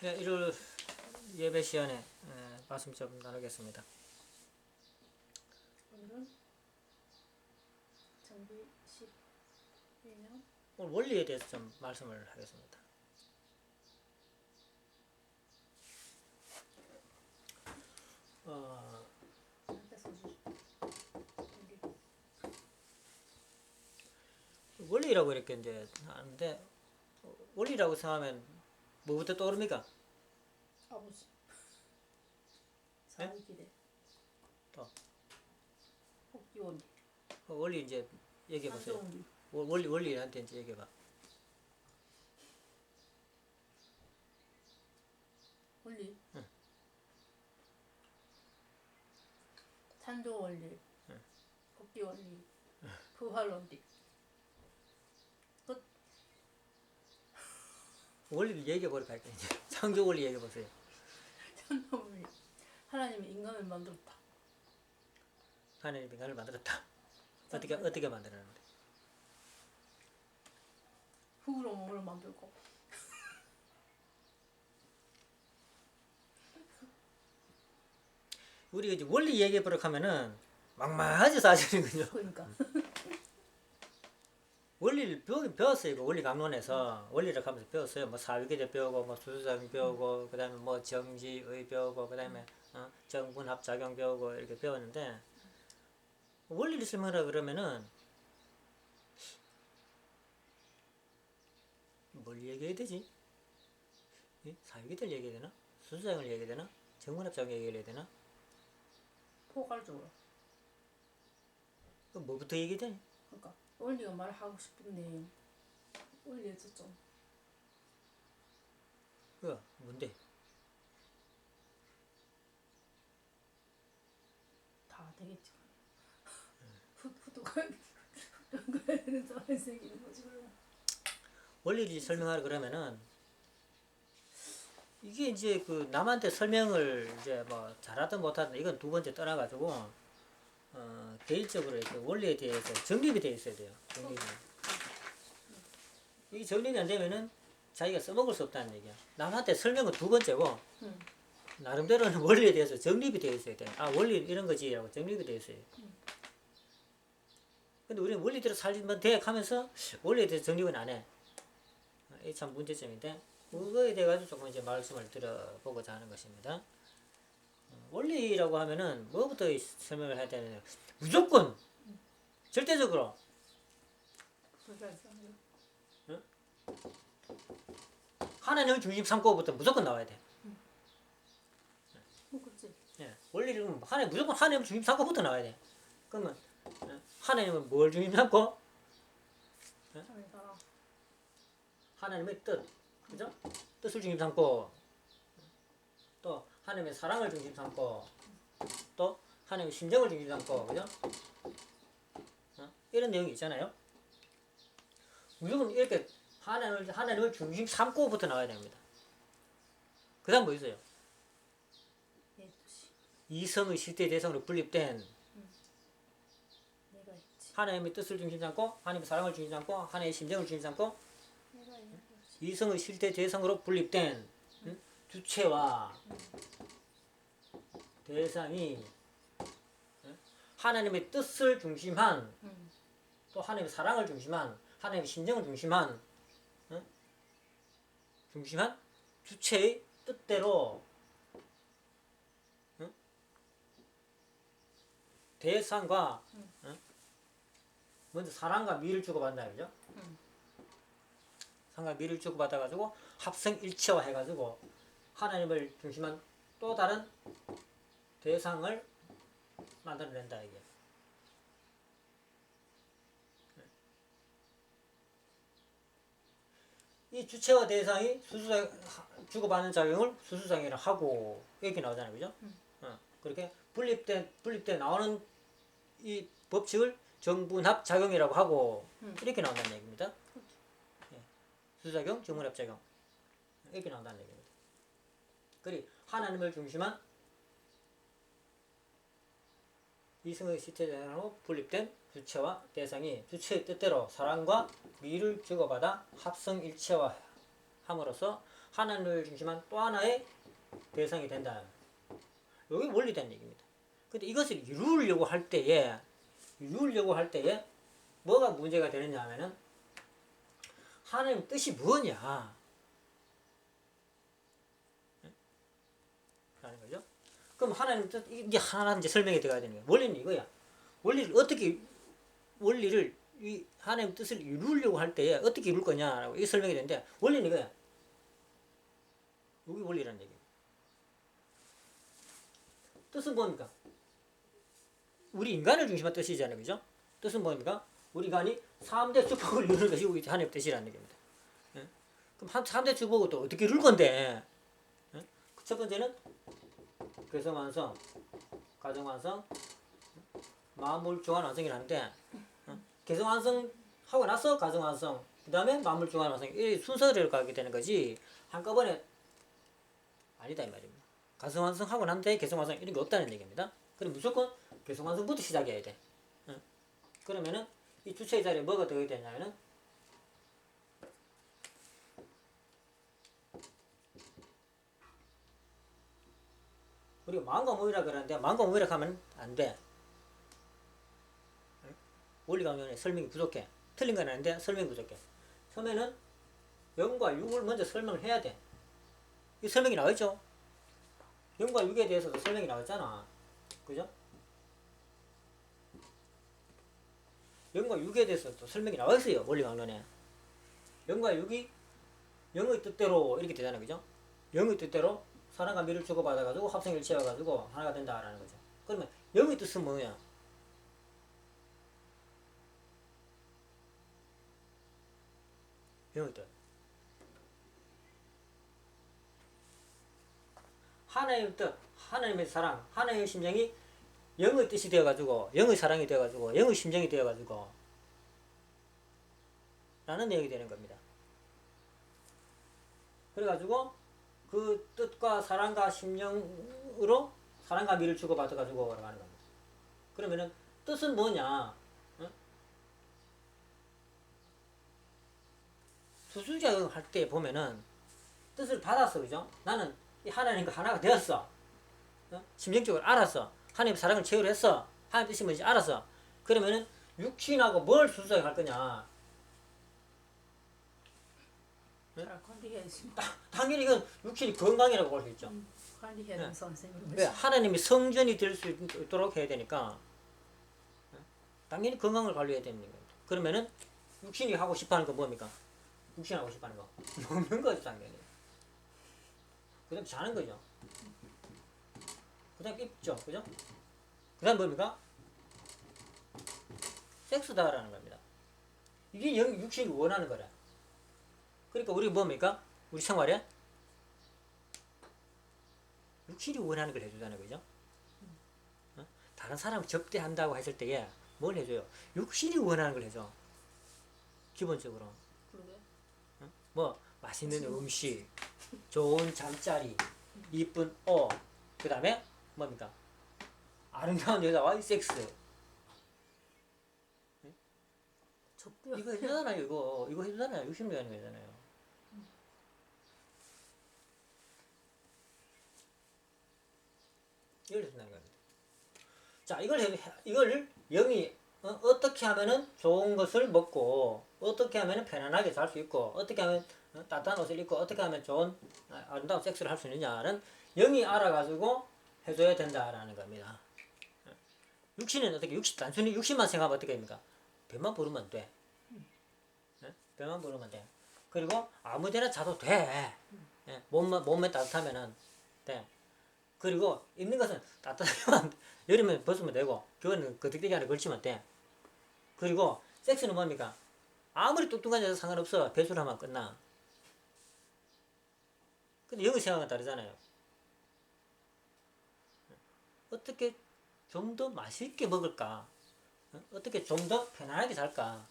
네, 일요일 예배 시간에 말씀 좀 나누겠습니다. 오늘은 정비 11년 오늘 원리에 대해서 좀 말씀을 하겠습니다. 한테 소주 정비 원리라고 이렇게 이제 하는데 원리라고 생각하면 뭐부터 떠오릅니까? 아버지 사회기대 또 복지원리 원리 이제 얘기해 보세요. 산정리 원리한테 이제 얘기해 봐. 원리 응. 찬조원리 응. 복지원리 부활원리 끝. 원리를 얘기해 버리고 할게요. 이제 창조 원리 얘기해 보세요. 찬조원리 하나님이 인간을 만들었다. 하나님이 인간을 만들었다. 어떻게 만들었는데? 흙으로 몸을 만들고 우리가 이제 원리 얘기해 보려고 하면은 막막하지 사실은요. 그러니까 원리를 배웠어요. 이거 원리 강론에서 원리를 하면서 배웠어요. 뭐 사회계제 배우고, 뭐 수수작용 배우고, 그다음에 뭐 정지의 배우고, 그다음에 정분합작용 배우고 이렇게 배웠는데 원리를 설명하라 그러면은 뭘 얘기해야 되지? 사회계제를 얘기해야 되나? 수수작용을 얘기해야 되나? 정분합작용 얘기해야 되나? 포괄적으로. 그 뭐부터 얘기해야 되니? 그러니까 원리가 말하고 싶은데 원리에서 좀 그 뭔데? 다 되겠지. 후두가 후두가에는 사람이 생기는 거지 그러면. 원리를 설명하라 그러면은 이게 이제 그 남한테 설명을 이제 뭐 잘하든 못하든 이건 두 번째 떠나가지고 개인적으로 이렇게 원리에 대해서 정립이 되어 있어야 돼요. 정립이. 이게 정립이 안 되면은 자기가 써먹을 수 없다는 얘기야. 남한테 설명은 두 번째고 나름대로는 원리에 대해서 정립이 되어 있어야 돼. 아 원리 이런 거지라고 정립이 되어 있어요. 근데 우리는 원리대로 살면 돼 하면서 원리에 대해서 정립은 안 해. 이게 참 문제점인데 그거에 대해 가지고 조금 이제 말씀을 드려보고자 하는 것입니다. 원리라고 하면은 뭐부터 설명을 해야 되느냐? 무조건 절대적으로 하나님을 중심 삼고부터 무조건 나와야 돼. 그렇지. 예, 원리를 무조건 하나님을 중심 삼고부터 나와야 돼. 그러면 하나님은 뭘 중심 삼고? 하나님의 뜻, 그죠? 뜻을 중심 삼고, 또 하나님의 사랑을 중심 삼고, 또 하나님의 심정을 중심 삼고, 그죠? 이런 내용이 있잖아요. 무조건 이렇게 하나님을 중심 삼고부터 나와야 됩니다. 그 다음 뭐 있어요? 내 뜻이 이성의 실제 대성으로 분립된 내가 있지. 하나님의 뜻을 중심 삼고, 하나님의 사랑을 중심 삼고, 하나님의 심정을 중심 삼고, 내가 있는 거지. 이성의 실제 대성으로 분립된 주체와 대상이 하나님의 뜻을 중심한 또 하나님의 사랑을 중심한 하나님의 심정을 중심한 주체의 뜻대로 대상과 먼저 사랑과 미를 주고받나 그죠? 사랑과 미를 주고받아가지고 합성일체화 해가지고 하나님을 중심한 또 다른 대상을 만들어낸다 이게. 이 주체와 대상이 주고받는 작용을 수수작용이라 하고 이렇게 나오잖아요, 그죠? 그렇게 분립돼 나오는 이 법칙을 정분합 작용이라고 하고 이렇게 나온다는 얘기입니다. 예. 수수작용, 정분합 작용 이렇게 나온다는 얘기입니다. 그리 하나님을 중심한 이성의 실체로 분립된 주체와 대상이 주체의 뜻대로 사랑과 미를 주고받아 합성일체화 함으로써 하나님을 중심한 또 하나의 대상이 된다. 이게 원리된 얘기입니다. 근데 이것을 이루려고 할 때에 뭐가 문제가 되느냐 하면은 하나님 뜻이 뭐냐 라는 거죠. 그럼 하나님 뜻 이제 하나 이제 설명이 들어가야 되는 거예요. 원리는 이거야. 원리를 이 하나님 뜻을 이루려고 할 때에 어떻게 이룰 거냐라고 이게 설명이 되는데 원리는 이거야. 이게 원리라는 얘기예요. 뜻은 뭡니까? 우리 인간을 중심한 뜻이잖아요. 그죠? 뜻은 뭡니까? 우리 인간이 3대 축복을 이루는 것이 우리 하나님의 뜻이라는 얘기입니다. 예? 그럼 3대 축복을 또 어떻게 이룰 건데? 예? 첫 번째는 괴성완성, 가정완성, 만물중환완성이라는데 괴성완성 하고 나서 가정완성, 그 다음에 만물중환완성 이 순서를 가게 되는 거지 한꺼번에 아니다 이 말입니다. 가정완성 하고 난 뒤에 괴성완성 이런 게 없다는 얘기입니다. 그럼 무조건 괴성완성부터 시작해야 돼. 그러면은 이 주체의 자리에 뭐가 되어야 되냐면은 우리가 마음과 몸이라 그러는데 마음과 몸이라 하면 안 돼. 원리 강론에 설명이 부족해. 틀린 건 아닌데 설명이 부족해. 처음에는 영과 육을 먼저 설명을 해야 돼. 이 설명이 나와있죠? 영과 육에 대해서도 설명이 나왔잖아. 그죠? 영과 육에 대해서도 설명이 나와있어요. 원리 강론에. 영과 육이 영의 뜻대로 이렇게 되잖아요. 그죠? 영의 뜻대로 사랑과 미를 주고받아가지고 합성일치해가지고 하나가 된다라는 거죠. 그러면 영의 뜻은 뭐냐? 영의 뜻. 하나님의 뜻, 하나님의 사랑, 하나님의 심정이 영의 뜻이 되어가지고, 영의 사랑이 되어가지고, 영의 심정이 되어가지고, 라는 내용이 되는 겁니다. 그래가지고, 그 뜻과 사랑과 심정으로 사랑과 미를 주고받아가지고 가는 겁니다. 그러면은, 뜻은 뭐냐? 응? 수수자응 할 때 보면은, 뜻을 받았어, 그죠? 나는 이 하나님과 하나가 되었어. 어? 심정적으로 알았어. 하나님의 사랑을 체험을 했어. 하나님 뜻이 뭔지 알았어. 그러면은 육신하고 뭘 수수하게 할 거냐? 잘 관리해야지. 당연히 이건 육신이 건강이라고 볼 수 있죠. 관리해야 되는 선생님. 왜? 하나님이 성전이 될 수 있도록 해야 되니까 당연히 건강을 관리해야 되는 겁니다. 그러면은 육신이 하고 싶어하는 거 뭡니까? 육신이 하고 싶어하는 거 먹는 거지 당연히. 그 다음 자는 거죠. 그 다음 입죠. 그죠? 그 다음 뭡니까? 섹스다라는 겁니다. 이게 육신이 원하는 거래. 그러니까 우리 뭡니까? 우리 생활에 육신이 원하는 걸 해주잖아요. 그죠? 어? 다른 사람을 접대한다고 했을 때에 뭘 해줘요? 육신이 원하는 걸 해줘. 기본적으로. 그러게. 어? 뭐 맛있는 음식, 좋은 잠자리, 이쁜 옷, 그 다음에 뭡니까? 아름다운 여자와의 섹스. 접대요. 이거 해주잖아요. 이거 해주잖아요. 육신이 하는 거잖아요. 이걸 해준다는 겁니다. 자, 이걸 영이 어떻게 하면은 좋은 것을 먹고 어떻게 하면은 편안하게 잘 수 있고 어떻게 하면 따뜻한 옷을 입고 어떻게 하면 좋은 아름다운 섹스를 할 수 있느냐는 영이 알아가지고 해줘야 된다라는 겁니다. 육신은 어떻게 단순히 육신만 생각하면 어떻게 됩니까? 배만 부르면 돼. 배만 부르면 돼. 그리고 아무데나 자도 돼. 몸만 따뜻하면은 돼. 그리고 입는 것은 따뜻하면 여름에 벗으면 되고 겨울에는 거득대기 안에 걸치면 돼. 그리고 섹스는 뭡니까? 아무리 뚱뚱한 여자 상관없어. 배수를 하면 끝나. 근데 영의 생각은 다르잖아요. 어떻게 좀 더 맛있게 먹을까? 어떻게 좀 더 편안하게 살까?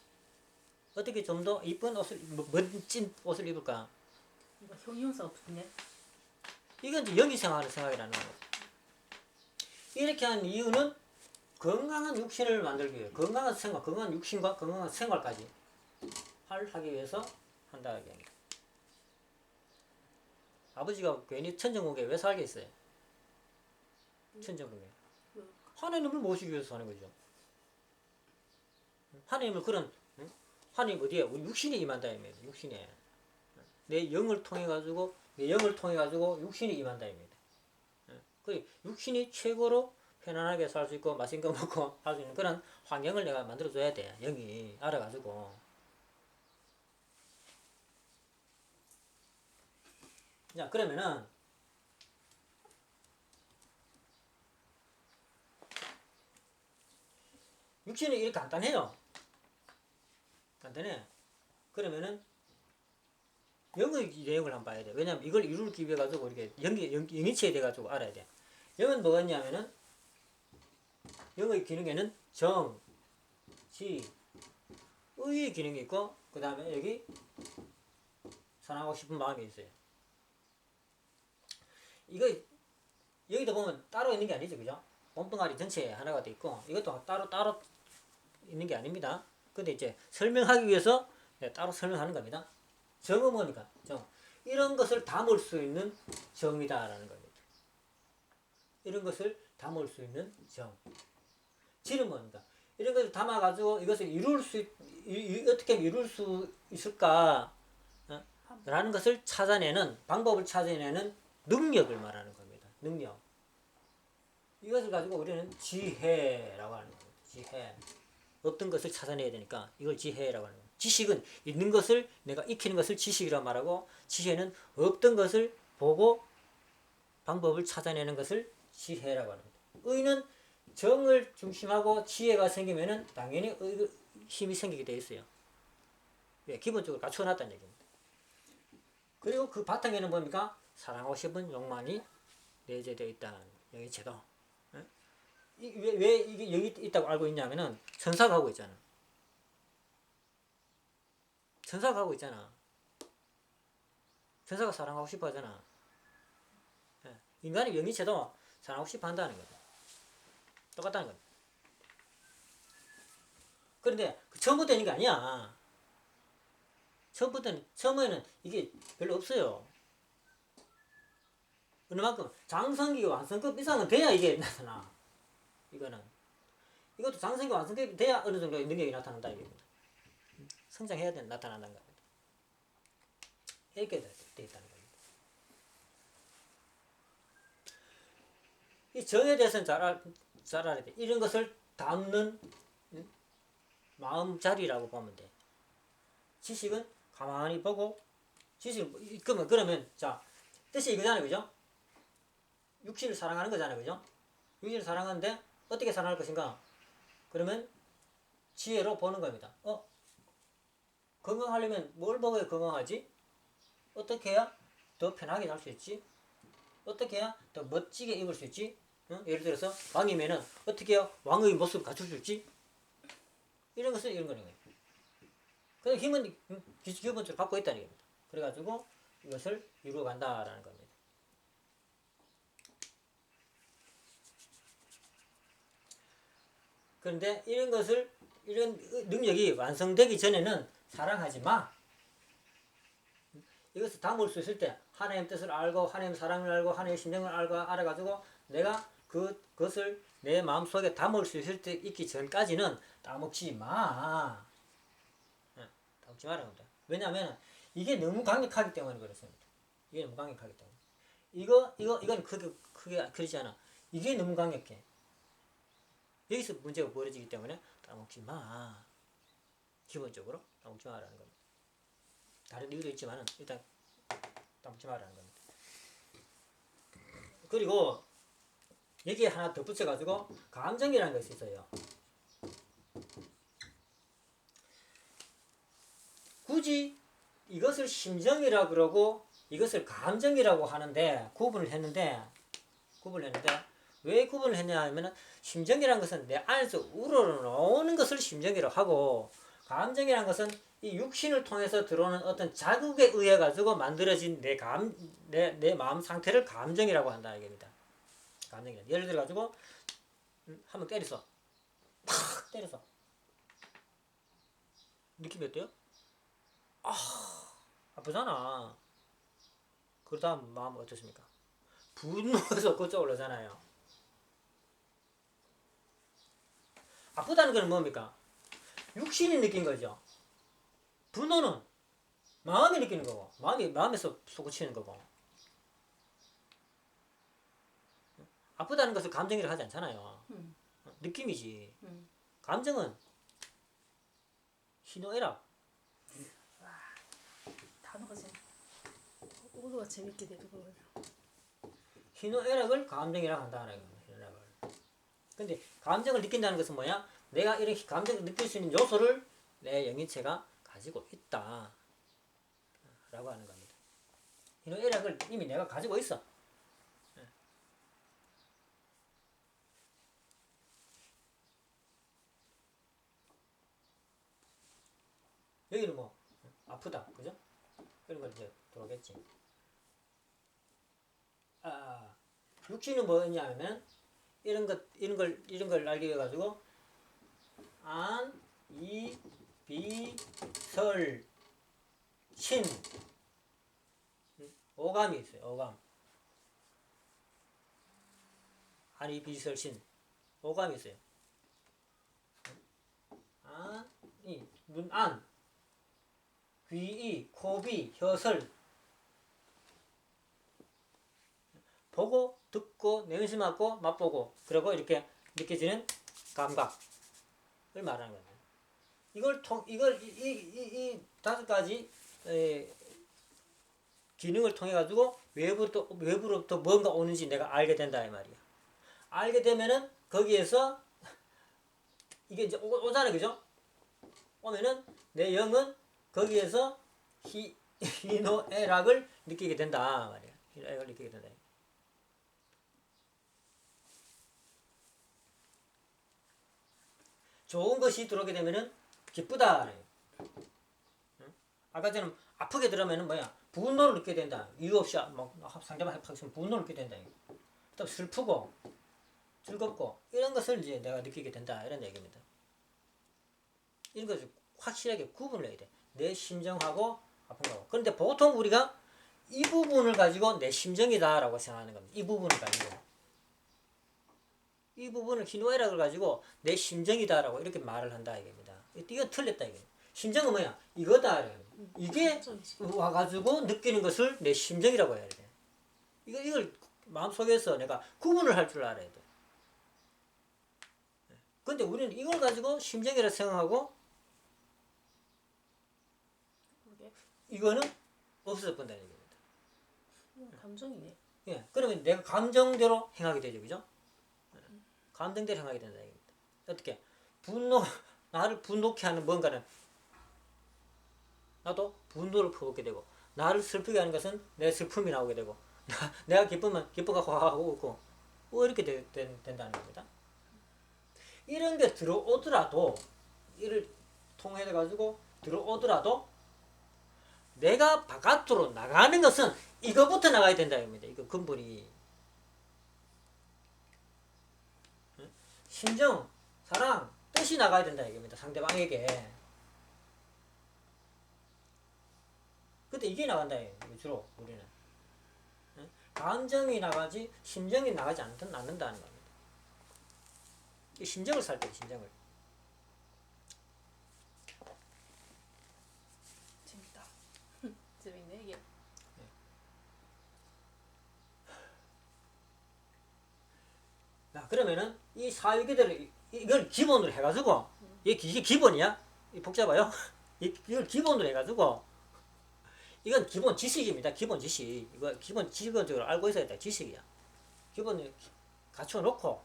어떻게 좀 더 이쁜 옷을, 멋진 옷을 입을까? 이거 형용사가 붙네. 이건 이제 영이 생활을 생각이라는 거예요. 이렇게 하는 이유는 건강한 육신을 만들기 위해 건강한 생활, 건강한 육신과 건강한 생활까지 하기 위해서 한다. 아버지가 괜히 천정국에 왜 살겠어요? 천정국에. 하나님을 모시기 위해서 사는 거죠. 하나님을 그런, 응? 하나님 어디에? 우리 육신에 임한다, 입니다. 육신에. 내 영을 통해 가지고 육신이 임한다, 입니다. 그 육신이 최고로 편안하게 살 수 있고 맛있는 거 먹고 할 수 있는 그런 환경을 내가 만들어줘야 돼. 영이 알아가지고. 자, 그러면은 육신이 이렇게 간단해요. 간단해. 그러면은 영의 내용을 한번 봐야 돼. 왜냐면 이걸 이루기 위해 가지고 이렇게 영이체에 돼 가지고 알아야 돼. 영은 뭐가 있냐면은 영의 기능에는 정, 지, 의의 기능이 있고 그 다음에 여기 사랑하고 싶은 마음이 있어요. 이거 여기도 보면 따로 있는 게 아니죠, 그죠? 몸뚱아리 전체에 하나가 돼 있고 이것도 따로 있는 게 아닙니다. 근데 이제 설명하기 위해서 따로 설명하는 겁니다. 정은 뭡니까? 정. 이런 것을 담을 수 있는 정이다라는 겁니다. 이런 것을 담을 수 있는 정. 지는 뭡니까? 이런 것을 담아가지고 이것을 어떻게 하면 이룰 수 있을까? 라는 것을 찾아내는, 방법을 찾아내는 능력을 말하는 겁니다. 능력. 이것을 가지고 우리는 지혜라고 하는 겁니다. 지혜. 어떤 것을 찾아내야 되니까 이걸 지혜라고 하는 겁니다. 지식은 있는 것을 내가 익히는 것을 지식이라고 말하고 지혜는 없던 것을 보고 방법을 찾아내는 것을 지혜라고 하는 겁니다. 의는 정을 중심하고 지혜가 생기면은 당연히 힘이 생기게 돼 있어요. 예, 기본적으로 갖춰놨다는 얘기입니다. 그리고 그 바탕에는 뭡니까? 사랑하고 싶은 욕망이 내재되어 있다는 영이체도. 왜 이게 여기 있다고 알고 있냐면은 천사가 하고 있잖아. 천사가 하고 있잖아. 천사가 사랑하고 싶어 하잖아. 예, 인간의 영이체도 사랑하고 싶어 한다는 거다. 똑같다는 거다. 그런데 처음부터 있는 게 아니야. 처음에는 이게 별로 없어요. 그만큼 장성기 완성급 이상은 돼야 이게 나타나. 이것도 장성기 완성급이 돼야 어느 정도 능력이 나타난다 이겁니다. 성장해야 나타난다는 겁니다. 이렇게 돼 있다는 겁니다. 이 정에 대해서는 잘 알아야 돼. 이런 것을 담는 마음자리라고 보면 돼. 지식은 가만히 보고 그러면 자 뜻이 이거잖아요, 그죠? 육신을 사랑하는 거잖아요, 그죠? 육신을 사랑하는데 어떻게 사랑할 것인가? 그러면 지혜로 보는 겁니다. 건강하려면 뭘 먹어야 건강하지? 어떻게 해야 더 편하게 살 수 있지? 어떻게 해야 더 멋지게 입을 수 있지? 예를 들어서 왕이면은 어떻게 해야 왕의 모습을 갖출 수 있지? 이런 것은 이런 거는 거예요. 그래서 힘은 기본적으로 갖고 있다는 겁니다. 그래가지고 이것을 이루어간다라는 겁니다. 그런데 이런 능력이 완성되기 전에는 사랑하지 마. 이것을 담을 수 있을 때 하나님 뜻을 알고 하나님 사랑을 알고 하나님의 심정을 알아가지고 내가 그것을 내 마음속에 담을 수 있을 때 있기 전까지는 따먹지 마. 따먹지 말라는 겁니다. 왜냐하면 이게 너무 강력하기 때문에 그렇습니다. 이게 너무 강력하기 때문에. 이건 크게 그러지 않아. 이게 너무 강력해. 여기서 문제가 벌어지기 때문에 따먹지 마. 기본적으로 따먹지 마라는 겁니다. 다른 이유도 있지만은 일단 따먹지 마라는 겁니다. 그리고 여기에 하나 덧붙여가지고 감정이라는 것이 있어요. 굳이 이것을 심정이라고 그러고 이것을 감정이라고 하는데 구분을 했는데 왜 구분을 했냐 하면은 심정이라는 것은 내 안에서 우러나오는 것을 심정이라고 하고 감정이라는 것은 이 육신을 통해서 들어오는 어떤 자극에 의해 가지고 만들어진 내 마음 상태를 감정이라고 한다는 얘기입니다. 감정이다. 예를 들어 가지고 한번 때렸어. 팍 때렸어. 느낌이 어때요? 아프잖아. 그 다음 마음은 어떻습니까? 분노해서 걷어 올라잖아요. 아프다는 건 뭡니까? 육신이 느낀 거죠. 분노는 마음이 느끼는 거고, 마음에서 솟구치는 거고. 아프다는 것을 감정이라고 하지 않잖아요. 느낌이지. 감정은 희노애락. 단어가 재 오도가 재밌게 되더라고요. 희노애락을 감정이라고 한다는 거예요. 희노애락을. 근데 감정을 느낀다는 것은 뭐야? 내가 이런 감정을 느낄 수 있는 요소를 내 영인체가 가지고 있다 라고 하는 겁니다. 희노애락을 이미 내가 가지고 있어. 여기는 뭐 아프다, 그죠? 이런 걸 이제 들어오겠지. 육신은 뭐냐면 이런 걸 알게 해가지고 안, 이, 비, 설, 신 오감이 있어요. 오감. 안, 이, 비, 설, 신 오감이 있어요. 안, 이, 눈, 안, 귀, 이, 코, 비, 혀, 설 보고, 듣고, 냄새 맡고, 맛보고, 그리고 이렇게 느껴지는 감각을 말하는 거예요. 이 다섯 가지 기능을 통해 가지고 외부로부터 뭔가 오는지 내가 알게 된다 이 말이야. 알게 되면은 거기에서 이게 이제 오잖아요, 그죠? 오면은 내 영은 거기에서 희노애락을 느끼게 된다 말이야. 희노애락을 느끼게 된다. 좋은 것이 들어오게 되면은 기쁘다. 아까 전에 아프게 들으면은 뭐야? 분노를 느끼게 된다. 이유 없이 막 상대방 합하면 분노를 느끼게 된다. 또 슬프고 즐겁고 이런 것을 이제 내가 느끼게 된다. 이런 얘기입니다. 이런 것을 확실하게 구분을 해야 돼. 내 심정하고 아픈 거고. 그런데 보통 우리가 이 부분을 가지고 내 심정이다라고 생각하는 겁니다. 이 부분을 가지고. 이 부분을 희노애락을 가지고 내 심정이다라고 이렇게 말을 한다 이겁니다. 이거 틀렸다 이거. 심정은 뭐야? 이거다. 이게 와가지고 느끼는 것을 내 심정이라고 해야 돼. 이걸 마음속에서 내가 구분을 할 줄 알아야 돼. 근데 우리는 이걸 가지고 심정이라 생각하고 이거는 없어져 본다는 얘기입니다. 감정이네. 예, 그러면 내가 감정대로 행하게 되죠, 그죠? 감정대로 행하게 된다 얘기입니다. 어떻게? 나를 분노케 하는 뭔가는 나도 분노를 퍼붓게 되고, 나를 슬프게 하는 것은 내 슬픔이 나오게 되고, 내가 기쁘면 기뻐가 확 오고, 이렇게 된다는 겁니다. 이런 게 들어오더라도, 이를 통해 가지고 들어오더라도, 내가 바깥으로 나가는 것은 이거부터 나가야 된다 입니다. 이거 근본이. 심정, 사랑, 뜻이 나가야 된다 이겁니다. 상대방에게. 근데 이게 나간다 이거 주로 우리는. 감정이 나가지 심정이 나가지 않는다는 겁니다. 이 심정을 살 때 심정을. 재밌다. 재밌네 이게. 자, 그러면은 이 사유기들을 이걸 기본으로 해가지고 이게 기본이야? 복잡해요? 이걸 기본으로 해가지고 이건 기본 지식입니다. 기본 지식. 이거 기본적으로 알고 있어야 돼. 지식이야. 기본을 갖춰놓고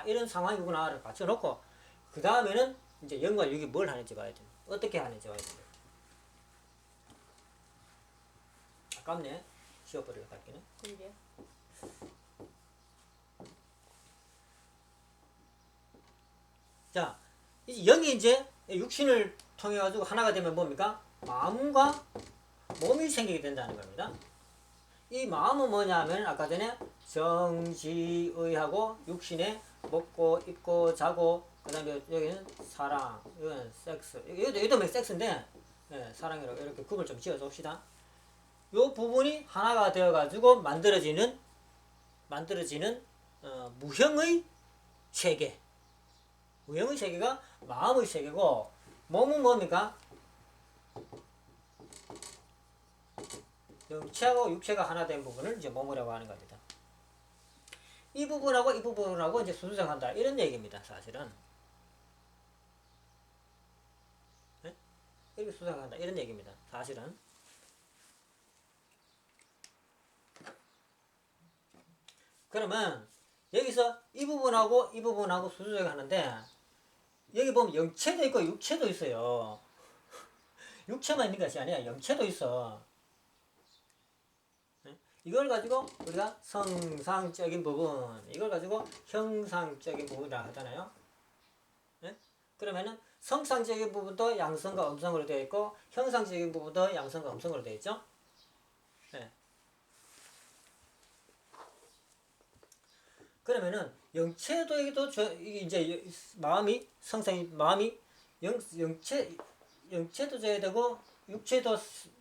이런 상황이구나를 갖춰놓고 그 다음에는 이제 영과 육이 뭘 하는지 봐야 돼. 어떻게 하는지 봐야 돼. 아깝네. 쉬어버리려 갈게는. 그러게. 자, 영이 이제 육신을 통해 가지고 하나가 되면 뭡니까? 마음과 몸이 생기게 된다는 겁니다. 이 마음은 뭐냐면 아까 전에 정지의하고 육신에 먹고 입고 자고 그다음에 여기는 사랑, 여기는 섹스. 여기도 섹스인데 사랑이라고 이렇게 구분을 좀 지어 줍시다. 요 부분이 하나가 되어 가지고 만들어지는 무형의 세계. 무형의 세계가 마음의 세계고, 몸은 뭡니까? 영체하고 육체가 하나 된 부분을 이제 몸이라고 하는 겁니다. 이 부분하고 이 부분하고 이제 수수생한다 이런 얘기입니다. 사실은 네? 이렇게 수수생한다 이런 얘기입니다. 사실은. 그러면 여기서 이 부분하고 수수생하는데, 여기 보면 영체도 있고 육체도 있어요. 육체만 있는 것이 아니라 영체도 있어. 이걸 가지고 우리가 성상적인 부분, 이걸 가지고 형상적인 부분이라 하잖아요. 네? 그러면은 성상적인 부분도 양성과 음성으로 되어 있고, 형상적인 부분도 양성과 음성으로 되어 있죠. 네. 그러면은 영체도에도 이제 마음이 성상이 마음이 영체도 줘야 되고 육체도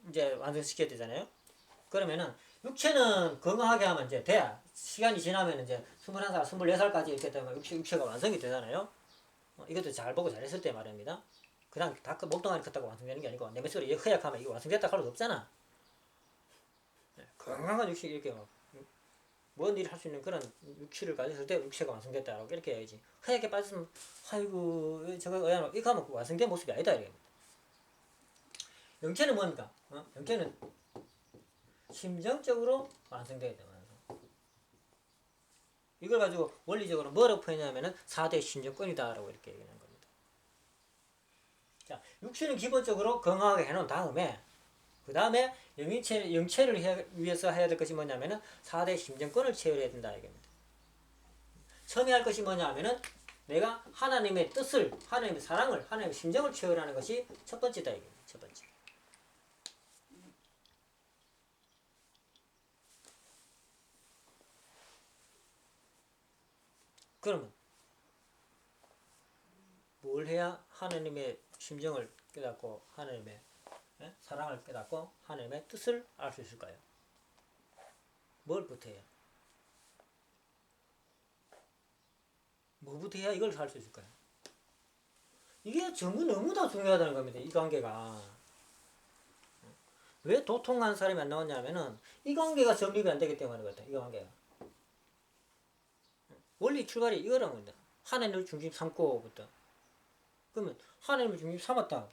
이제 완성시켜야 되잖아요. 그러면은 육체는 건강하게 하면 이제 돼. 시간이 지나면 이제 21살, 24살까지 이렇게 되면 육체가 완성이 되잖아요. 이것도 잘 보고 잘했을 때 말입니다. 그냥 다 목동안이 컸다고 완성되는 게 아니고, 내 뱃속에 허약하면 이거 완성됐다 할 수 없잖아. 건강한 육체 이렇게 뭔 일을 할 수 있는 그런 육체를 가졌을 때 육체가 완성됐다라고 이렇게 해야지. 허약에 빠졌으면 아이고 저거 이거 하면 완성된 모습이 아니다 이래. 영체는 뭡니까? 영체는 심정적으로 완성되게 되는 거죠. 이걸 가지고 원리적으로 뭐라고 표현하냐면은 4대 심정권이다라고 이렇게 얘기하는 겁니다. 자, 육체는 기본적으로 건강하게 해놓은 다음에, 그 다음에 영체를 위해서 해야 될 것이 뭐냐면은 4대 심정권을 채워야 된다 이겁니다. 처음에 할 것이 뭐냐면은 내가 하나님의 뜻을, 하나님의 사랑을, 하나님의 심정을 채우라는 것이 첫 번째다 이겁니다. 첫 번째. 그러면 뭘 해야 하나님의 심정을 깨닫고 하나님의 사랑을 깨닫고 하나님의 뜻을 알 수 있을까요? 뭘부터 해야? 뭐부터 해야 이걸 할 수 있을까요? 이게 전부 너무 다 중요하다는 겁니다. 이 관계가. 왜 도통한 사람이 안 나왔냐면은 이 관계가 정립이 안 되기 때문에 그렇다. 이 관계가. 원리 출발이 이거란 겁니다. 하나님을 중심 삼고부터. 그러면 하나님을 중심 삼았다.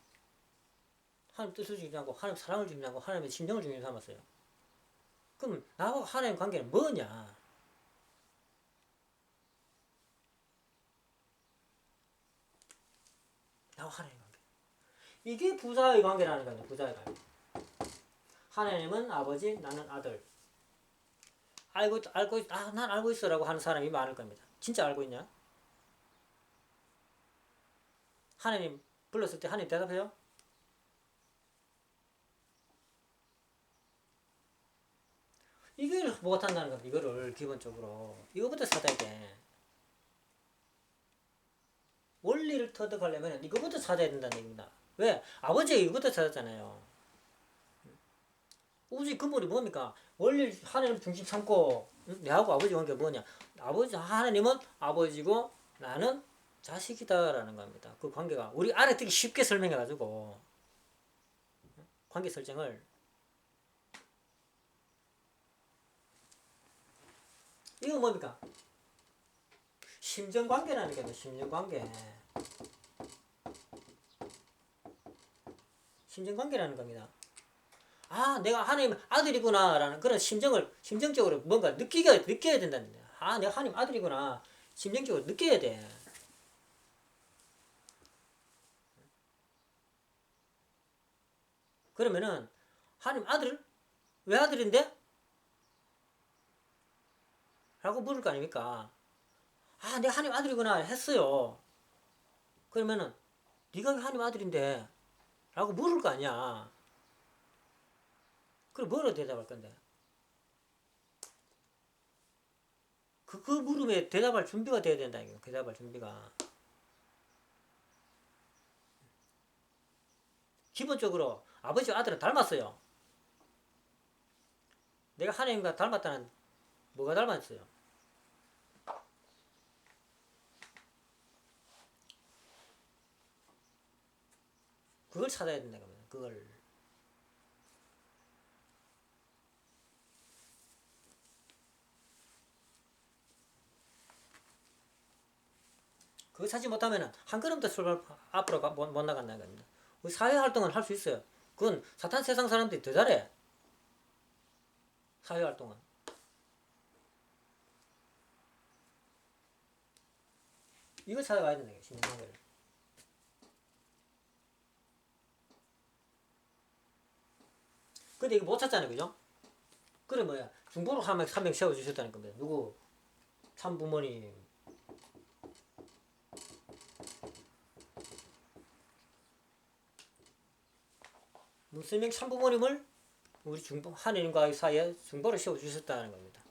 하나님 뜻을 중심 삼고 하나님 사랑을 중심 삼고 하나님의 심정을 중심 삼았어요. 그럼 나하고 하나님 관계는 뭐냐? 나와 하나님 관계. 이게 부자의 관계라는 거예요. 부자의 관계. 하나님은 아버지, 나는 아들. 난 알고 있어라고 하는 사람이 많을 겁니다. 진짜 알고 있냐? 하나님 불렀을 때 하나님 대답해요? 이걸 못한다는 겁니다. 이거를 기본적으로. 이거부터 찾아야 돼. 원리를 터득하려면 이거부터 찾아야 된다는 얘기입니다. 왜? 아버지가 이거부터 찾았잖아요. 오직 근본이 뭡니까? 원리 하나님 중심 삼고 내하고 아버지 관계가 뭐냐? 하나님은 아버지고 나는 자식이다라는 겁니다. 그 관계가 우리 알아듣기 쉽게 설명해가지고 관계 설정을 이거 뭡니까? 심정관계라는 게 심정관계. 심정관계라는 겁니다. 아, 내가 하나님 아들이구나라는 그런 심정적으로 뭔가 느껴야 된다는 거야. 아, 내가 하나님 아들이구나. 심정적으로 느껴야 돼. 그러면은 하나님 아들? 왜 아들인데? 라고 물을 거 아닙니까? 아, 내가 하나님 아들이구나 했어요. 그러면은 네가 왜 하나님 아들인데? 라고 물을 거 아니야. 그럼 뭐로 대답할 건데? 그 물음에 대답할 준비가 돼야 된다. 이거. 대답할 준비가. 기본적으로 아버지와 아들은 닮았어요. 내가 하나님과 닮았다는 뭐가 닮았어요? 그걸 찾아야 된다 겁니다. 그걸. 그거 찾지 못하면 한 걸음도 출발 앞으로 못 나간다는 겁니다. 우리 사회 활동은 할 수 있어요. 그건 사탄 세상 사람들이 더 잘해. 사회 활동은. 이거 찾아가야 된다. 신앙관계를. 근데 이거 못 찾잖아요. 그죠? 그래 뭐야. 중보로 한 명 세워주셨다는 겁니다. 누구? 참부모님. 무슬림 참부모님을 우리 하나님과의 사이에 중보를 세워주셨다는 겁니다.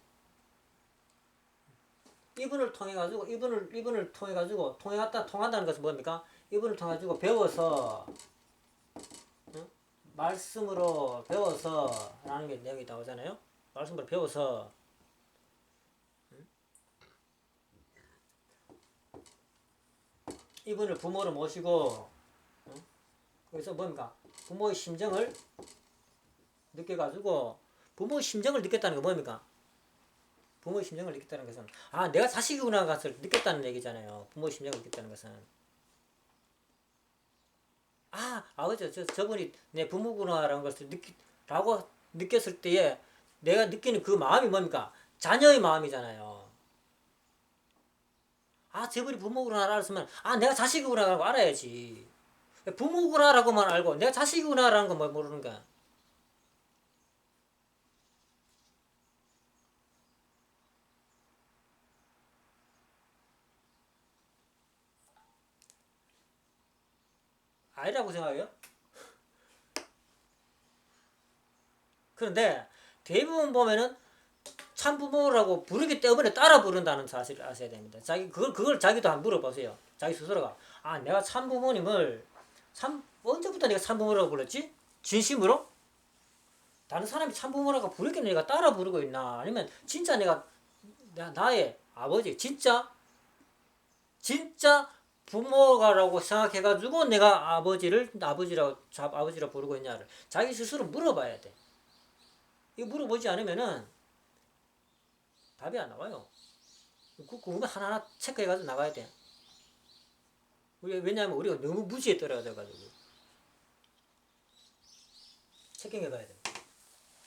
이분을 통해 가지고 이분을 통해 가지고 통한다는 것은 뭡니까? 이분을 통해 가지고 배워서 말씀으로 배워서 라는 게 내용이 나오잖아요. 말씀으로 배워서 이분을 부모로 모시고 그래서 뭡니까? 부모의 심정을 느껴가지고 부모의 심정을 느꼈다는 게 뭡니까? 부모의 심정을 느꼈다는 것은 아 내가 자식이구나 것을 느꼈다는 얘기잖아요. 부모의 심정을 느꼈다는 것은 아 아버지 저분이 내 부모구나라는 것을 라고 느꼈을 때에 내가 느끼는 그 마음이 뭡니까? 자녀의 마음이잖아요. 아 저분이 부모구나를 알았으면 아 내가 자식이구나라고 알아야지. 부모구나라고만 알고 내가 자식이구나라는 건 뭐 모르는 거야. 아니라고 생각해요? 그런데 대부분 보면은 참부모라고 부르기 때문에 따라 부른다는 사실을 아셔야 됩니다. 그걸 자기도 한번 물어보세요. 자기 스스로가 아 내가 참부모님을 언제부터 내가 참부모라고 불렀지? 진심으로? 다른 사람이 참부모라고 부르기는 내가 따라 부르고 있나? 아니면 진짜 내가 나의 아버지 진짜 부모가라고 생각해가지고 내가 아버지라고 부르고 있냐를 자기 스스로 물어봐야 돼. 이거 물어보지 않으면은 답이 안 나와요. 그거 하나하나 체크해가지고 나가야 돼. 왜냐하면 우리가 너무 무지에 떨어져가지고 체킹해봐야 돼.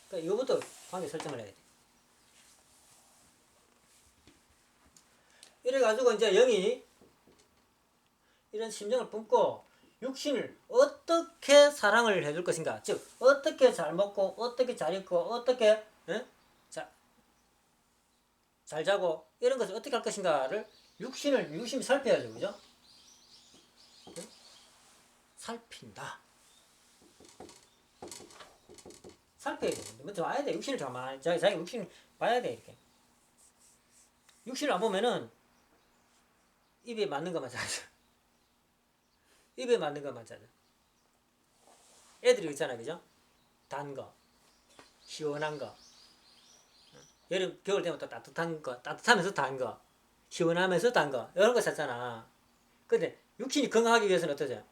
그러니까 이거부터 관계 설정을 해야 돼. 이래가지고 이제 영이 이런 심정을 품고 육신을 어떻게 사랑을 해줄 것인가, 즉 어떻게 잘 먹고 어떻게 잘 입고 어떻게 잘 자고 이런 것을 어떻게 할 것인가를 유심히 살펴야죠. 그죠? 살핀다. 살펴야 돼. 먼저 봐야 돼. 육신을 자기 육신을 봐야 돼. 이렇게 육신을 안 보면은 입에 맞는 것만 찾아. 입에 맞는 것만 찾아. 애들이 있잖아, 그죠? 단 거, 시원한 거. 겨울 되면 또 따뜻한 거, 따뜻하면서 단 거, 시원하면서 단 거, 이런 거 찾잖아. 근데 육신이 건강하기 위해서는 어떠세요?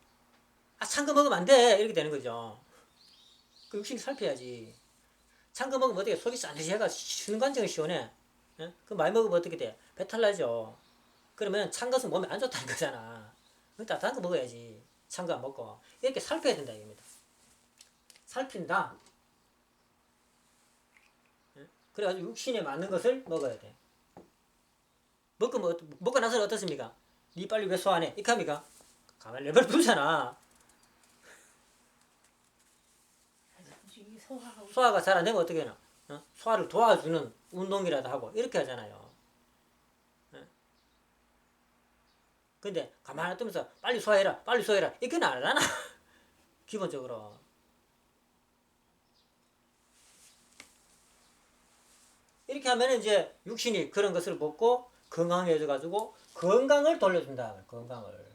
아, 찬 거 먹으면 안 돼! 이렇게 되는 거죠. 그 육신이 살펴야지. 찬 거 먹으면 어떻게 속이 짠해가 순간적으로 시원해. 그 많이 먹으면 어떻게 돼? 배탈 나죠. 그러면 찬 것은 몸에 안 좋다는 거잖아. 따뜻한 거 먹어야지. 찬 거 안 먹고. 이렇게 살펴야 된다, 이겁니다. 살핀다. 그래가지고 육신에 맞는 것을 먹어야 돼. 먹고 나서는 어떻습니까? 니 빨리 왜 소화 안 해? 이렇게 합니까? 가만히 내버려 두잖아. 소화가 잘 안 되면 어떻게 하나? 소화를 도와주는 운동이라도 하고 이렇게 하잖아요. 근데 가만히 뜨면서 빨리 소화해라 이렇게는 안 하잖아. 기본적으로. 이렇게 하면 이제 육신이 그런 것을 먹고 건강해져 가지고 건강을 돌려준다. 건강을.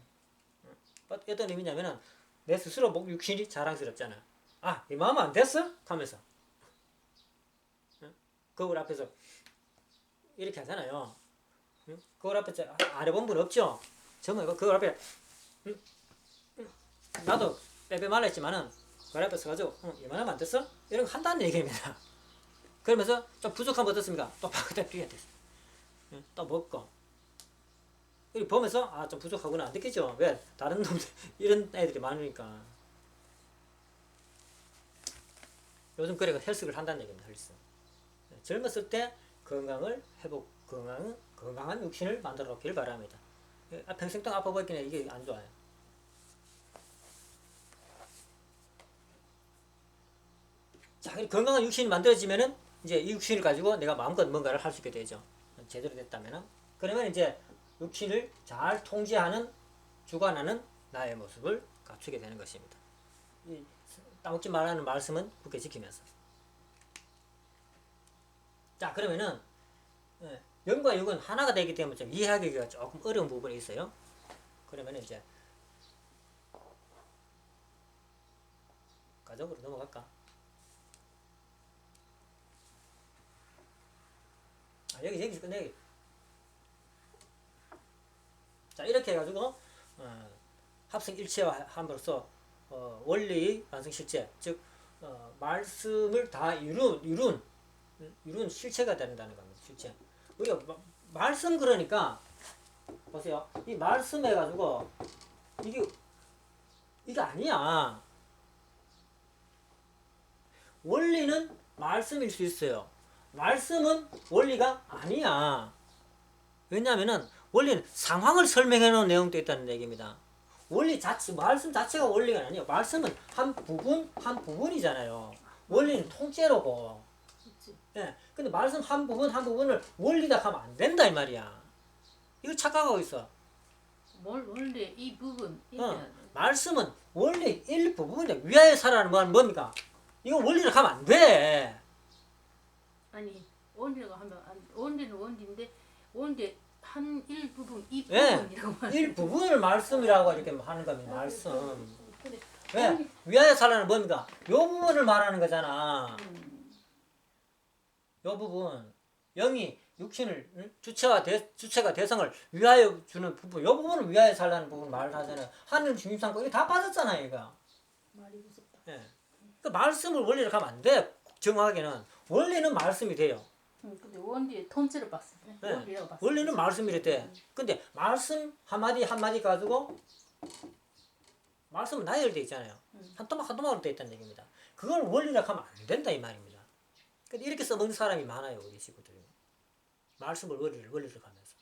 어떤 의미냐면은 내 스스로 육신이 자랑스럽잖아. 아, 이 마음 안 됐어? 하면서. 거울 앞에서 이렇게 하잖아요. 응? 거울 앞에서 안 해본 분 없죠? 정말 거울 앞에 나도 빼빼 말랐지만은 거울 앞에 서가지고 이만하면 안 됐어? 이런 거 한다는 얘기입니다. 그러면서 좀 부족하면 어떻습니까? 또 바깥에 뛰어야 됐어. 또 먹고. 이렇게 보면서 좀 부족하구나 안 느끼죠? 왜? 다른 놈들 이런 애들이 많으니까. 요즘 그래가 헬스를 한다는 얘기입니다. 헬스. 젊었을 때 건강을 회복, 건강한 육신을 만들어 놓기를 바랍니다. 평생 동안 아파 보이긴 해. 이게 안 좋아요. 자, 건강한 육신이 만들어지면은 이제 이 육신을 가지고 내가 마음껏 뭔가를 할 수 있게 되죠. 제대로 됐다면은. 그러면 이제 육신을 잘 통제하는, 주관하는 나의 모습을 갖추게 되는 것입니다. 이 따먹지 말라는 말씀은 굳게 지키면서. 자, 그러면은 영과 육은 하나가 되기 때문에 좀 이해하기가 조금 어려운 부분이 있어요. 그러면 이제 가족으로 넘어갈까? 여기서 끝내기. 자, 이렇게 해가지고 합성 일체화함으로써 원리 완성 실체, 즉 말씀을 다 이룬 실체가 된다는 겁니다. 실체. 우리가 말씀 그러니까 보세요. 이 말씀 해가지고 이게 아니야. 원리는 말씀일 수 있어요. 말씀은 원리가 아니야. 왜냐하면은 원리는 상황을 설명해 놓은 내용도 있다는 얘기입니다. 원리 자체, 말씀 자체가 원리가 아니에요. 말씀은 한 부분이잖아요. 원리는 통째로고. 예. 근데 말씀 한 부분을 원리다 하면 안 된다 이 말이야. 이거 착각하고 있어. 원래 이 부분 말씀은 원리 일부분이야. 위하여 살아는 뭡니까? 이거 원리를 하면 안 돼. 아니 원리라고 하면 원리는 원리인데 원리 한 일부분 이 예. 부분이라고 하는 일부분을 말씀이라고 이렇게 하는 겁니다. 말씀. 그래. 왜? 위하여 살아는 뭡니까? 요 부분을 말하는 거잖아. 요 부분. 영이 육신을 주체가 대상을 위하여 주는 부분. 요 부분을 위하여 살라는 부분 말하잖아요. 하늘 중심상고 이게 다 빠졌잖아요, 이거. 말이 무섭다. 예. 그 말씀을 원리를 가면 안 돼. 정확하게는 원리는 말씀이 돼요. 근데 원리의 통째로 봤을 때 네. 원리라고 봤을 원리는 때 말씀이 돼. 근데 말씀 한마디 가지고 말씀은 나열돼 있잖아요. 한 토막으로 돼 있다는 얘기입니다. 그걸 원리라 하면 안 된다 이 말입니다. 근데 이렇게 써먹는 사람이 많아요, 우리 친구들이. 말씀을 원리를 가면서.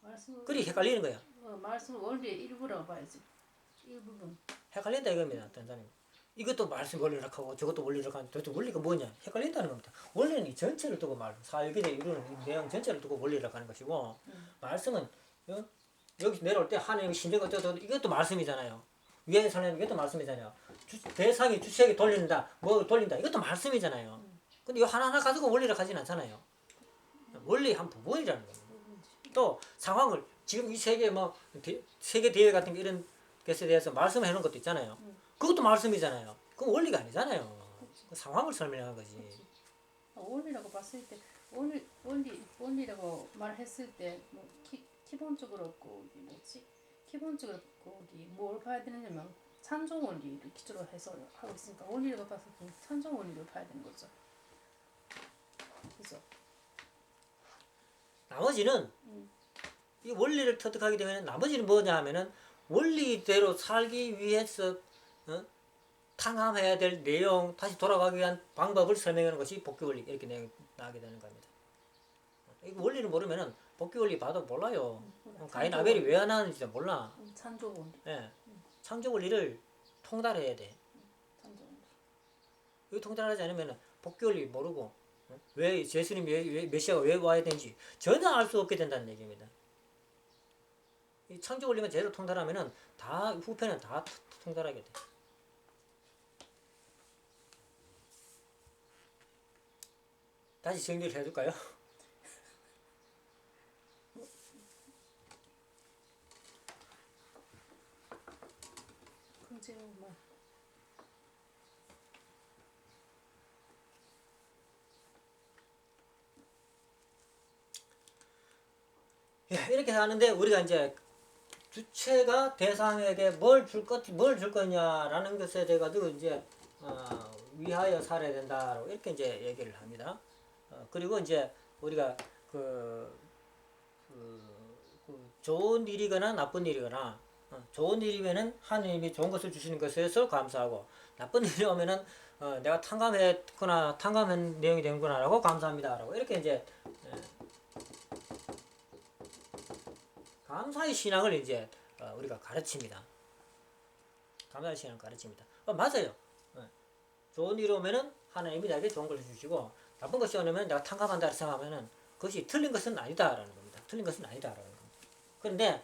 말씀 그리 헷갈리는 거야. 말씀 원리의 일부라고 봐야지. 일부분. 헷갈린다 이겁니다. 어떤 사람이. 이것도 말씀 원리를 하고 저것도 원리를 하고 도대체 원리가 뭐냐? 헷갈린다는 겁니다. 원리는 이 전체를 두고 살게 이루는 이 내용 전체를 두고 원리를 하는 것이고 말씀은 여기 내려올 때 하나님의 신뢰가 어쩌고 이것도 말씀이잖아요. 위에 사는 이것도 말씀이잖아요. 대상이 주체에게 돌린다, 뭐 돌린다 이것도 말씀이잖아요. 근데 이 하나하나 가지고 원리를 하진 않잖아요. 원리 한 부분이라는 겁니다. 또 상황을 지금 이 세계 세계 대회 같은 게 이런 것에 대해서 말씀해 놓은 것도 있잖아요. 그것도 말씀이잖아요. 그건 원리가 아니잖아요. 그 상황을 설명한 거지. 원리라고 봤을 때 원리라고 말했을 때뭐 기본적으로 거기 뭐지? 기본적으로 거기 뭘 봐야 되느냐면 찬종 원리를 기초로 해서 하고 있으니까 원리라고 봤을 때 찬종 원리를 봐야 되는 거죠. 그죠? 나머지는 이 원리를 터득하게 되면 나머지는 뭐냐 하면은 원리대로 살기 위해서 탕함해야 될 내용, 다시 돌아가기 위한 방법을 설명하는 것이 복귀 원리 이렇게 내용이 나오게 되는 겁니다. 이 원리를 모르면은 복귀 원리 봐도 몰라요. 가인 아벨이 왜 안 하는지도 몰라. 창조 원리. 예, 창조 원리를 통달해야 돼. 창조 원리. 이 통달하지 않으면은 복귀 원리 모르고 왜 예수님이 왜 메시아가 왜 와야 되는지 전혀 알 수 없게 된다는 얘기입니다. 이 창조 원리만 제대로 통달하면은 다 후편은 다 통달하게 돼. 다시 정리를 해줄까요? 긍정만. 이렇게 하는데 우리가 이제 주체가 대상에게 뭘 줄 거냐라는 것에 대해 가지고 이제 위하여 살아야 된다 이렇게 이제 얘기를 합니다. 그리고 이제 우리가 그, 좋은 일이거나 나쁜 일이거나 좋은 일이면은 하느님이 좋은 것을 주시는 것에서 감사하고 나쁜 일이 오면은 내가 탕감한 내용이 되는구나라고 감사합니다라고 이렇게 이제 감사의 신앙을 이제 우리가 가르칩니다. 감사의 신앙을 가르칩니다. 맞아요. 좋은 일이 오면은 하나님이 나에게 좋은 것을 주시고 나쁜 것이 오면 내가 탕감한다 생각하면은 그것이 틀린 것은 아니다라는 겁니다. 틀린 것은 아니다라는 겁니다. 그런데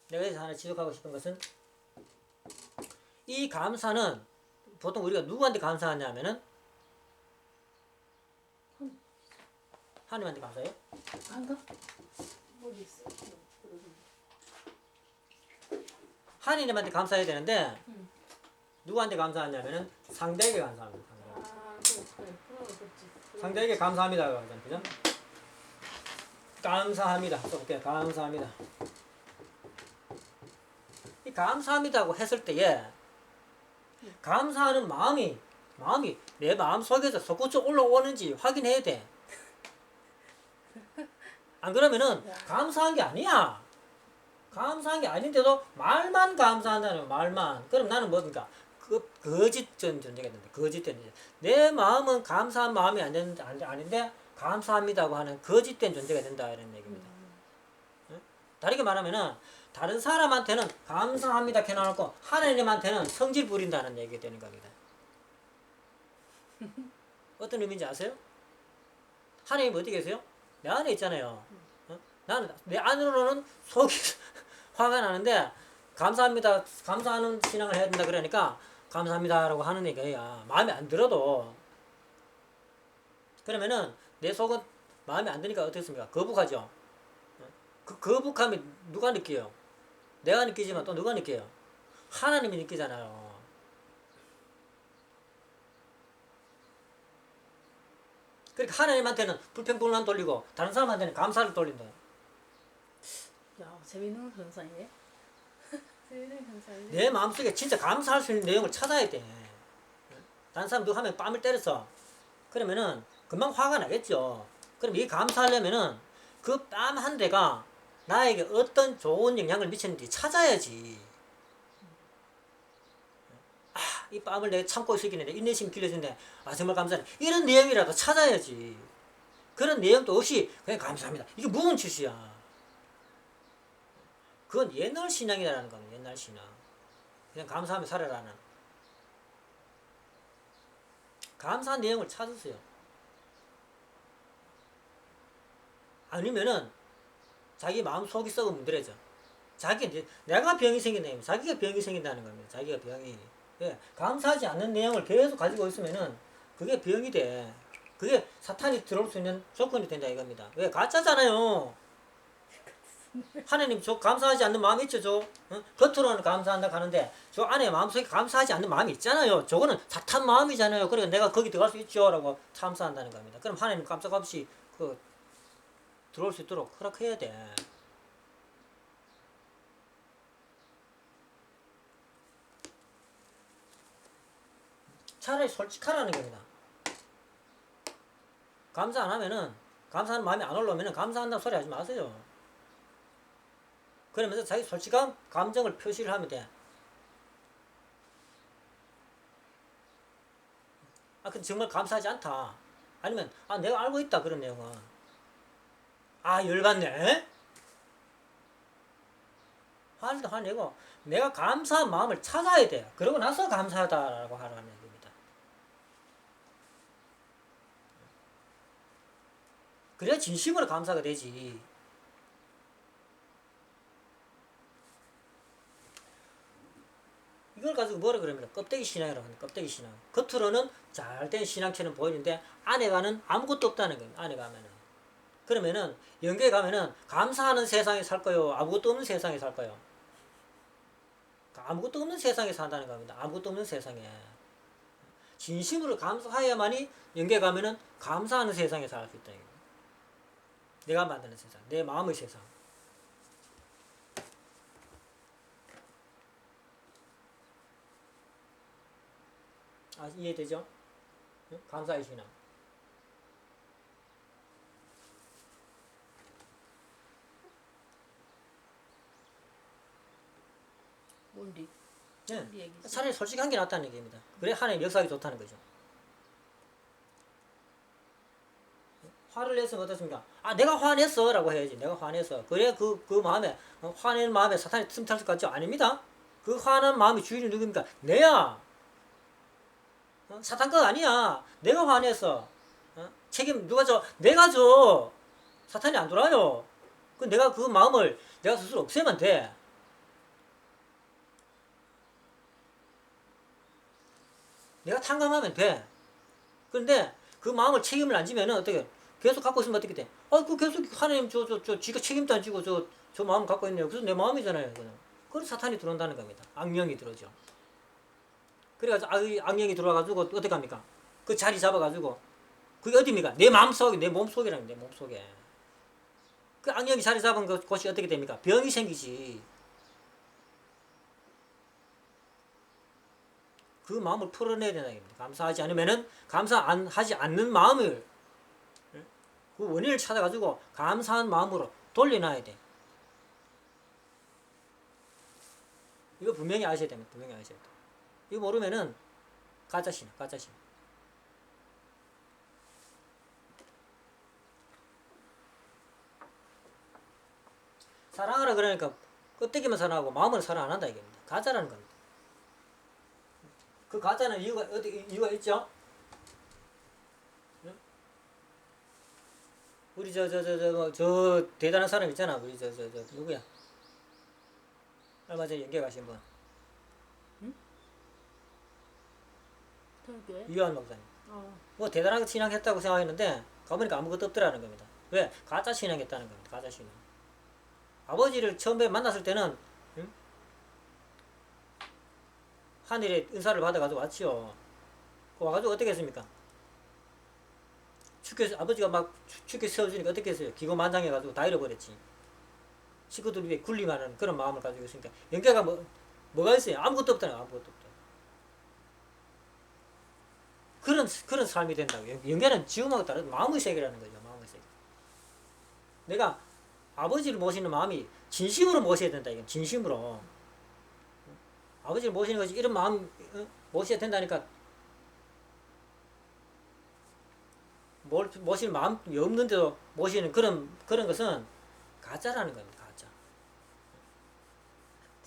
내가 여기서 하나 지적하고 싶은 것은 이 감사는 보통 우리가 누구한테 감사하냐면은 하나님한테 감사해요? 안가? 어디 있어? 하나님한테 감사해야 되는데 응. 누구한테 감사하냐면은 상대에게 감사합니다. 그래. 그렇지. 상대에게 감사합니다. 그죠? 감사합니다. 써볼게요. 감사합니다. 이 감사합니다고 했을 때에 감사하는 마음이 내 마음 속에서 솟구쳐 올라오는지 확인해야 돼. 안 그러면은 감사한 게 아니야. 감사한 게 아닌데도 말만 감사한다는 말만. 그럼 나는 뭡니까? 거짓된 존재가 된다. 거짓된 존재. 내 마음은 감사한 마음이 아닌데 감사합니다고 하는 거짓된 존재가 된다 이런 얘기입니다. 다르게 말하면은 다른 사람한테는 감사합니다 이렇게 해놓고 하나님한테는 성질 부린다는 얘기가 되는 겁니다. 어떤 의미인지 아세요? 하나님 어디 계세요? 내 안에 있잖아요. 나는 내 안으로는 속이 화가 나는데 감사합니다, 감사하는 신앙을 해야 된다 그러니까 감사합니다라고 하는 얘기야. 마음에 안 들어도. 그러면은 내 속은 마음에 안 드니까 어떻습니까? 거북하죠. 그 거북함이 누가 느껴요? 내가 느끼지만 또 누가 느껴요? 하나님이 느끼잖아요. 그러니까 하나님한테는 불평불만 돌리고 다른 사람한테는 감사를 돌린다. 야, 재밌는 현상이네. 재밌는 현상이네. 내 마음속에 진짜 감사할 수 있는 내용을 찾아야 돼. 다른 사람 누가 하면 뺨을 때렸어. 그러면은 금방 화가 나겠죠. 그럼 이 감사하려면은 그 뺨 한 대가 나에게 어떤 좋은 영향을 미쳤는지 찾아야지. 이 뺨을 내가 참고 있었겠는데 인내심이 길러진데 정말 감사해. 이런 내용이라도 찾아야지. 그런 내용도 없이 그냥 감사합니다. 이게 무슨 짓이야. 그건 옛날 신앙이라는 겁니다. 옛날 신앙. 그냥 감사하며 살아라는. 감사한 내용을 찾으세요. 아니면은 자기 마음 속이 썩어 문드러져. 내가 병이 생긴다는 겁니다. 자기가 병이 생긴다는 겁니다. 자기가 병이. 예, 감사하지 않는 내용을 계속 가지고 있으면은 그게 병이 돼. 그게 사탄이 들어올 수 있는 조건이 된다 이겁니다. 왜? 가짜잖아요. 하나님 저 감사하지 않는 마음이 있죠. 겉으로는 감사한다 하는데 저 안에 마음속에 감사하지 않는 마음이 있잖아요. 저거는 사탄 마음이잖아요. 그러니까 내가 거기 들어갈 수 있죠 라고 참사한다는 겁니다. 그럼 하나님 깜짝없이 들어올 수 있도록 허락해야 돼. 차라리 솔직하라는 겁니다. 감사 안 하면은 감사하는 마음이 안 올라오면은 감사한다는 소리 하지 마세요. 그러면서 자기 솔직한 감정을 표시를 하면 돼. 근데 정말 감사하지 않다. 아니면 내가 알고 있다 그런 내용은. 열받네. 화도 화내고 내가 감사한 마음을 찾아야 돼요. 그러고 나서 감사하다라고 하라는 얘기입니다. 그래야 진심으로 감사가 되지. 이걸 가지고 뭐라 그럽니까? 껍데기 신앙이라고 합니다. 껍데기 신앙. 겉으로는 잘된 신앙처럼 보이는데 안에 아무것도 없다는 거예요. 안에 가면은. 그러면은 영계에 가면은 감사하는 세상에 살 거요? 아무것도 없는 세상에 살 거요? 아무것도 없는 세상에 산다는 겁니다. 아무것도 없는 세상에. 진심으로 감사해야만이 영계에 가면은 감사하는 세상에 살 수 있다. 내가 만드는 세상. 내 마음의 세상. 이해되죠? 응? 감사의 신앙. 원리. 네. 원리 얘기지. 차라리 솔직한 게 낫다는 얘기입니다. 그래 하나님 역사하기 좋다는 거죠. 화를 냈으면 어떻습니까? 아, 내가 화냈어 라고 해야지. 내가 화냈어. 그래 그 마음에 화내는 마음에 사탄이 틈탈 것 같죠? 아닙니다. 그 화난 마음의 주인이 누굽니까? 내야. 사탄 것 아니야. 내가 화냈어. 책임 누가 져? 내가 져. 사탄이 안 돌아요. 내가 그 마음을 내가 스스로 없애면 돼. 내가 탕감하면 돼. 그런데 그 마음을 책임을 안 지면은 어떻게 계속 갖고 있으면 어떻게 돼? 그 계속 하나님 지가 책임도 안 지고 저 마음 갖고 있네요. 그래서 내 마음이잖아요. 그래서 사탄이 들어온다는 겁니다. 악령이 들어오죠. 그래가지고 악령이 들어와가지고 어떻게 합니까? 그 자리 잡아가지고 그게 어디입니까? 내 마음속에, 내 몸속이라는 내 몸속에. 그 악령이 자리 잡은 곳이 어떻게 됩니까? 병이 생기지. 그 마음을 풀어내야 된다는 겁니다. 감사하지 않으면은 감사하지 않는 마음을 그 원인을 찾아가지고 감사한 마음으로 돌려놔야 돼. 이거 분명히 아셔야 됩니다. 분명히 아셔야 돼. 이거 모르면은 가짜신이야. 사랑하라 그러니까 껍데기만 사랑하고 마음을 사랑 안 한다 이겁니다. 가짜라는 겁니다. 그 가짜는 이유가 있죠? 우리 저 대단한 사람 있잖아. 우리 저 누구야? 얼마 전에 연계 가신 분. 그러게. 유한 목사님. 뭐 대단하게 신앙했다고 생각했는데 가보니까 아무것도 없더라는 겁니다. 왜? 가짜 신앙했다는 겁니다. 가짜 신앙. 아버지를 처음에 만났을 때는 하늘의 은사를 받아가지고 왔지요. 와가지고 어떻게 했습니까? 아버지가 막 축에 세워주니까 어떻게 했어요? 기고만장해가지고 다 잃어버렸지. 식구들 위해 굴림하는 그런 마음을 가지고 있으니까 연계가 뭐가 있어요? 아무것도 없다는 아무것도 없다. 그런 삶이 된다고. 연계는 지음하고 다른 마음의 세계라는 거죠. 마음의 세계. 내가 아버지를 모시는 마음이 진심으로 모셔야 된다. 이건 진심으로. 아버지를 모시는 것이 이런 마음 모셔야 된다니까. 모실 마음이 없는데도 모시는 그런 것은 가짜라는 겁니다. 가짜.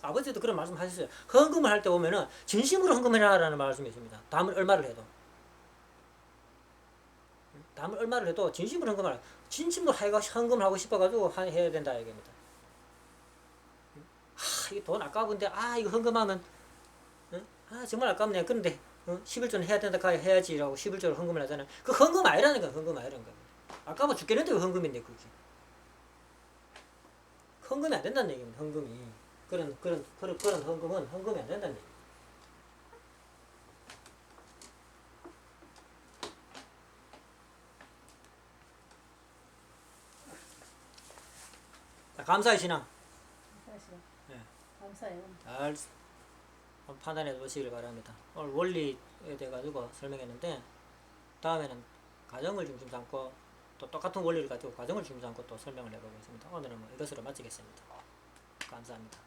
아버지도 그런 말씀 하셨어요. 헌금을 할 때 보면은 진심으로 헌금해라라는 말씀이 있습니다. 담을 얼마를 해도 진심으로 헌금을 진심으로 헌금을 하고 싶어가지고 해야 된다 이겁니다. 이거 돈 아까운데 이거 헌금하면 정말 아깝네. 그런데 11조는 해야 된다 해야지라고 11조를 헌금을 하잖아요. 그 헌금 아니라는 거야. 헌금 아니라는 거야. 아까워 죽겠는데 왜 헌금인데 그게. 헌금이 안 된다는 얘기입니다. 헌금이. 그런 헌금은 헌금이 안 된다는 얘기입니다. 감사의 신앙. 네. 감사해요. 잘 판단해 보시길 바랍니다. 오늘 원리에 대해 가지고 설명했는데 다음에는 가정을 중심 삼고 또 똑같은 원리를 가지고 가정을 중심 삼고 또 설명을 해보겠습니다. 오늘은 이것으로 마치겠습니다. 감사합니다.